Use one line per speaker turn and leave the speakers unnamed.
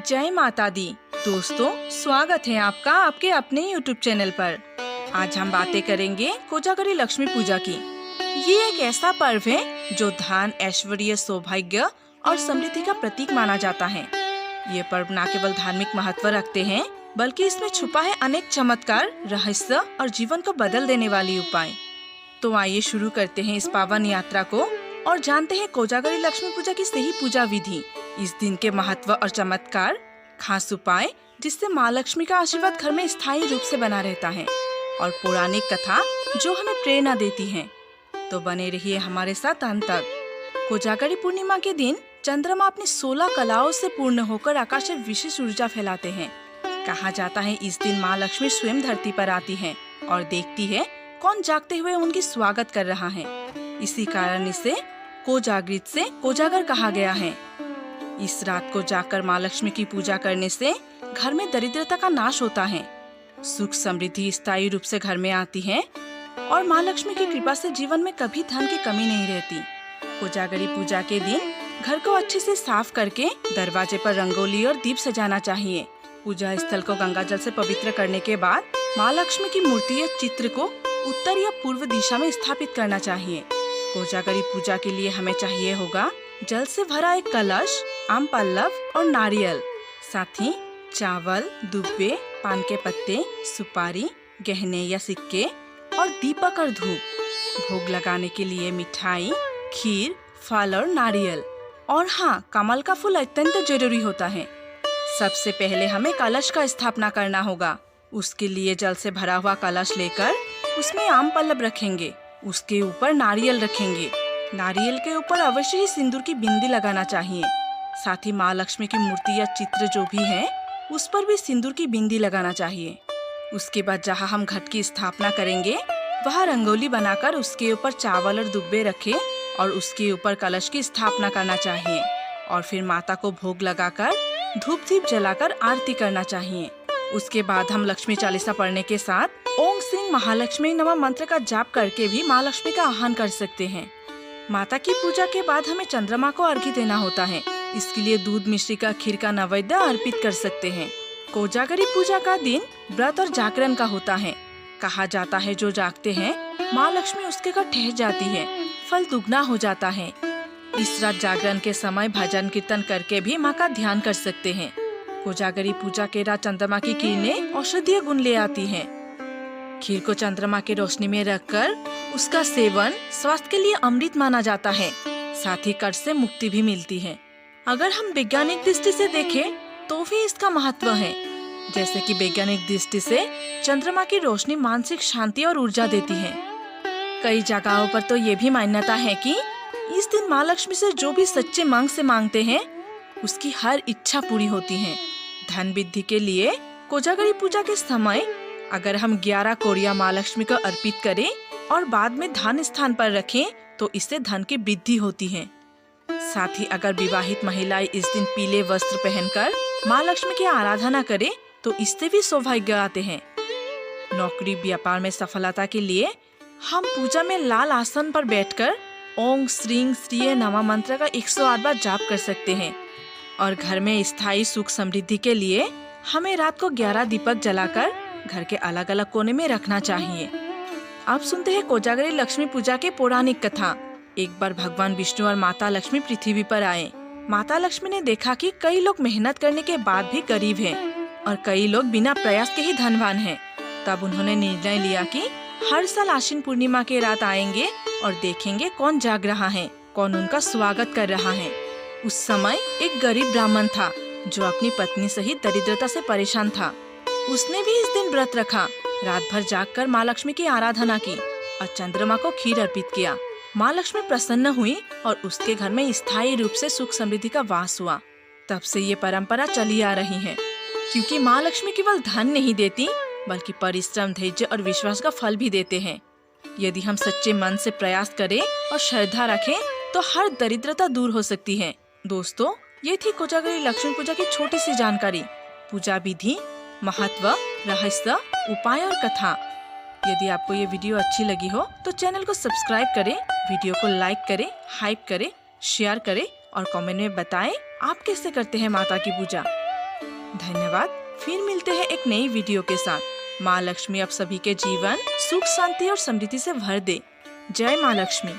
जय माता दी। दोस्तों, स्वागत है आपका आपके अपने YouTube चैनल पर। आज हम बातें करेंगे कोजागरी लक्ष्मी पूजा की। ये एक ऐसा पर्व है जो धन, ऐश्वर्य, सौभाग्य और समृद्धि का प्रतीक माना जाता है। ये पर्व न केवल धार्मिक महत्व रखते हैं, बल्कि इसमें छुपा है अनेक चमत्कार, रहस्य और जीवन को बदल देने वाली उपाय। तो आइए शुरू करते हैं इस पावन यात्रा को और जानते हैं कोजागरी लक्ष्मी पूजा की सही पूजा विधि, इस दिन के महत्व और चमत्कार, खास उपाय जिससे माँ लक्ष्मी का आशीर्वाद घर में स्थायी रूप से बना रहता है, और पौराणिक कथा जो हमें प्रेरणा देती है। तो बने रहिए हमारे साथ अंत तक। कोजागरी पूर्णिमा के दिन चंद्रमा अपनी 16 कलाओं से पूर्ण होकर आकाश में विशेष ऊर्जा फैलाते हैं। कहा जाता है इस दिन माँ लक्ष्मी स्वयं धरती पर आती है और देखती है कौन जागते हुए उनकी स्वागत कर रहा है। इसी कारण इसे कोजागृत से कोजागर कहा गया है। इस रात को जाकर माँ लक्ष्मी की पूजा करने से घर में दरिद्रता का नाश होता है, सुख समृद्धि स्थायी रूप से घर में आती है और माँ लक्ष्मी की कृपा से जीवन में कभी धन की कमी नहीं रहती। कोजागरी पूजा के दिन घर को अच्छे से साफ करके दरवाजे पर रंगोली और दीप सजाना चाहिए। पूजा स्थल को गंगा जल से पवित्र करने के बाद माँ लक्ष्मी की मूर्ति या चित्र को उत्तर या पूर्व दिशा में स्थापित करना चाहिए। कोजागरी पूजा के लिए हमें चाहिए होगा जल से भरा एक कलश, आम पल्लव और नारियल, साथ ही चावल, दुब्बे, पान के पत्ते, सुपारी, गहने या सिक्के और दीपक और धूप। भोग लगाने के लिए मिठाई, खीर, फल और नारियल, और हाँ, कमल का फूल अत्यंत जरूरी होता है। सबसे पहले हमें कलश का स्थापना करना होगा। उसके लिए जल से भरा हुआ कलश लेकर उसमें आम पल्लव रखेंगे, उसके ऊपर नारियल रखेंगे। नारियल के ऊपर अवश्य ही सिंदूर की बिंदी लगाना चाहिए। साथ ही माँ लक्ष्मी की मूर्ति या चित्र जो भी है उस पर भी सिंदूर की बिंदी लगाना चाहिए। उसके बाद जहाँ हम घट की स्थापना करेंगे वहाँ रंगोली बनाकर उसके ऊपर चावल और दुब्बे रखे और उसके ऊपर कलश की स्थापना करना चाहिए, और फिर माता को भोग लगाकर धूप दीप जलाकर आरती करना चाहिए। उसके बाद हम लक्ष्मी चालीसा पढ़ने के साथ ओम सिंह महालक्ष्मी नमः मंत्र का जाप करके भी माँ लक्ष्मी का आह्वान कर सकते हैं। माता की पूजा के बाद हमें चंद्रमा को अर्घ्य देना होता है। इसके लिए दूध मिश्री का खीर का नैवेद्य अर्पित कर सकते हैं। कोजागरी पूजा का दिन व्रत और जागरण का होता है। कहा जाता है जो जागते हैं माँ लक्ष्मी उसके घर ठहर जाती है, फल दुगना हो जाता है। इस रात जागरण के समय भजन कीर्तन करके भी माँ का ध्यान कर सकते हैं। कोजागरी पूजा के रात चंद्रमा की किरणें औषधीय गुण ले आती हैं। खीर को चंद्रमा की रोशनी में रखकर उसका सेवन स्वास्थ्य के लिए अमृत माना जाता है। साथ ही कर्ज से मुक्ति भी मिलती है। अगर हम वैज्ञानिक दृष्टि से देखें तो भी इसका महत्व है। जैसे कि वैज्ञानिक दृष्टि से चंद्रमा की रोशनी मानसिक शांति और ऊर्जा देती है। कई जगहों पर तो ये भी मान्यता है कि इस दिन माँ लक्ष्मी से जो भी सच्चे मन से मांगते हैं उसकी हर इच्छा पूरी होती है। धन वृद्धि के लिए कोजागरी पूजा के समय अगर हम 11 कौड़ियाँ माँ लक्ष्मी को अर्पित करें और बाद में धन स्थान पर रखें तो इससे धन की वृद्धि होती है। साथ ही अगर विवाहित महिलाएं इस दिन पीले वस्त्र पहनकर माँ लक्ष्मी की आराधना करें तो इससे भी सौभाग्य आते हैं। नौकरी व्यापार में सफलता के लिए हम पूजा में लाल आसन पर बैठकर ओम श्रीं श्रीये नमः मंत्र का 108 बार जाप कर सकते हैं। और घर में स्थायी सुख समृद्धि के लिए हमें रात को 11 दीपक जलाकर घर के अलग अलग कोने में रखना चाहिए। अब सुनते हैं कोजागरी लक्ष्मी पूजा के पौराणिक कथा। एक बार भगवान विष्णु और माता लक्ष्मी पृथ्वी पर आए। माता लक्ष्मी ने देखा कि कई लोग मेहनत करने के बाद भी गरीब हैं और कई लोग बिना प्रयास के ही धनवान हैं। तब उन्होंने निर्णय लिया कि हर साल आश्विन पूर्णिमा के रात आएंगे और देखेंगे कौन जाग रहा है, कौन उनका स्वागत कर रहा है। उस समय एक गरीब ब्राह्मण था जो अपनी पत्नी सहित दरिद्रता से परेशान था। उसने भी इस दिन व्रत रखा, रात भर जागकर माँ लक्ष्मी की आराधना की और चंद्रमा को खीर अर्पित किया। माँ लक्ष्मी प्रसन्न हुई और उसके घर में स्थायी रूप से सुख समृद्धि का वास हुआ। तब से ये परंपरा चली आ रही है, क्योंकि माँ लक्ष्मी केवल धन नहीं देती बल्कि परिश्रम, धैर्य और विश्वास का फल भी देते हैं। यदि हम सच्चे मन से प्रयास करें और श्रद्धा रखें तो हर दरिद्रता दूर हो सकती है। दोस्तों, ये थी कोजागरी लक्ष्मी पूजा की छोटी सी जानकारी। पूजा विधि, महत्व, रहस्य, उपाय और कथा। यदि आपको ये वीडियो अच्छी लगी हो तो चैनल को सब्सक्राइब करें, वीडियो को लाइक करें, हाइप करें, शेयर करें और कमेंट में बताएं आप कैसे करते हैं माता की पूजा। धन्यवाद। फिर मिलते हैं एक नई वीडियो के साथ। माँ लक्ष्मी आप सभी के जीवन सुख, शांति और समृद्धि से भर दे। जय माँ लक्ष्मी।